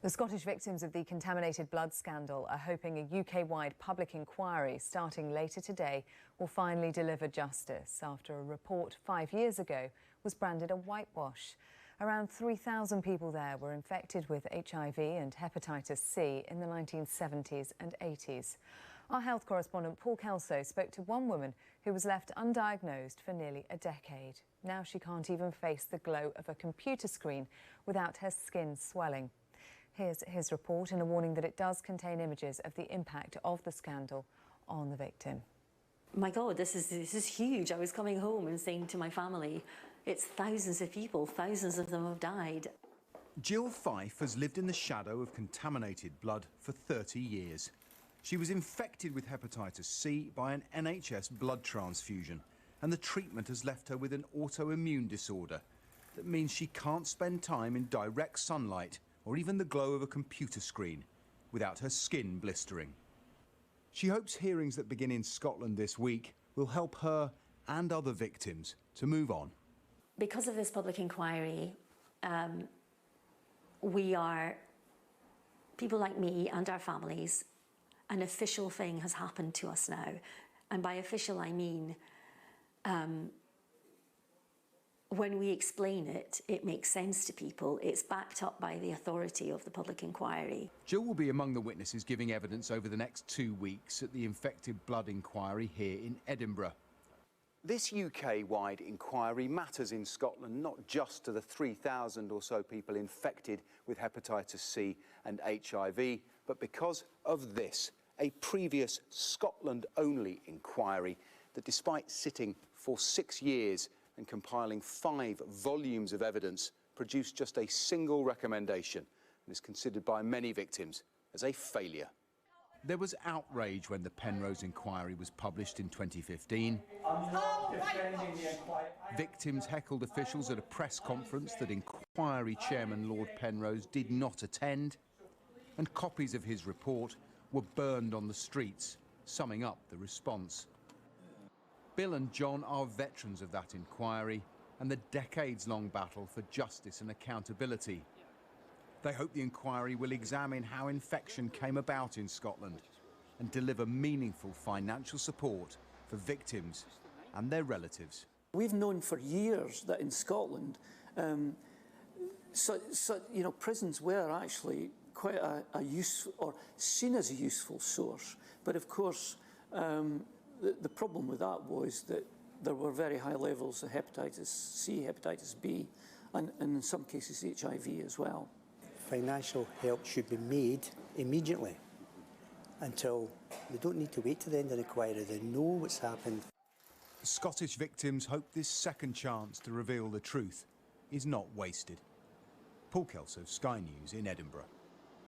The Scottish victims of the contaminated blood scandal are hoping a UK-wide public inquiry starting later today will finally deliver justice after a report 5 years ago was branded a whitewash. Around 3,000 people there were infected with HIV and hepatitis C in the 1970s and 80s. Our health correspondent Paul Kelso spoke to one woman who was left undiagnosed for nearly a decade. Now she can't even face the glow of a computer screen without her skin swelling. Here's his report and a warning that it does contain images of the impact of the scandal on the victim. My God, this is huge. I was coming home and saying to my family, it's thousands of people, thousands of them have died. Gill Fyffe has lived in the shadow of contaminated blood for 30 years. She was infected with hepatitis C by an NHS blood transfusion, and the treatment has left her with an autoimmune disorder that means she can't spend time in direct sunlight or even the glow of a computer screen without her skin blistering. She hopes hearings that begin in Scotland this week will help her and other victims to move on. Because of this public inquiry, we are, people like me and our families, an official thing has happened to us now. And by official, I mean, when we explain it, it makes sense to people. It's backed up by the authority of the public inquiry. Gill will be among the witnesses giving evidence over the next 2 weeks at the infected blood inquiry here in Edinburgh. This UK-wide inquiry matters in Scotland, not just to the 3,000 or so people infected with hepatitis C and HIV, but because of this, a previous Scotland-only inquiry that, despite sitting for 6 years and compiling 5 volumes of evidence, produced just a single recommendation and is considered by many victims as a failure. There was outrage when the Penrose inquiry was published in 2015. Victims heckled officials at a press conference that inquiry chairman Lord Penrose did not attend, and copies of his report were burned on the streets, summing up the response. Bill and John are veterans of that inquiry and the decades-long battle for justice and accountability. They hope the inquiry will examine how infection came about in Scotland and deliver meaningful financial support for victims and their relatives. We've known for years that in Scotland, prisons were actually quite a useful, or seen as a useful source. But of course, the problem with that was that there were very high levels of hepatitis C, hepatitis B, and in some cases HIV as well. Financial help should be made immediately until they don't need to wait to the end of the inquiry. They know what's happened. Scottish victims hope this second chance to reveal the truth is not wasted. Paul Kelso, Sky News in Edinburgh.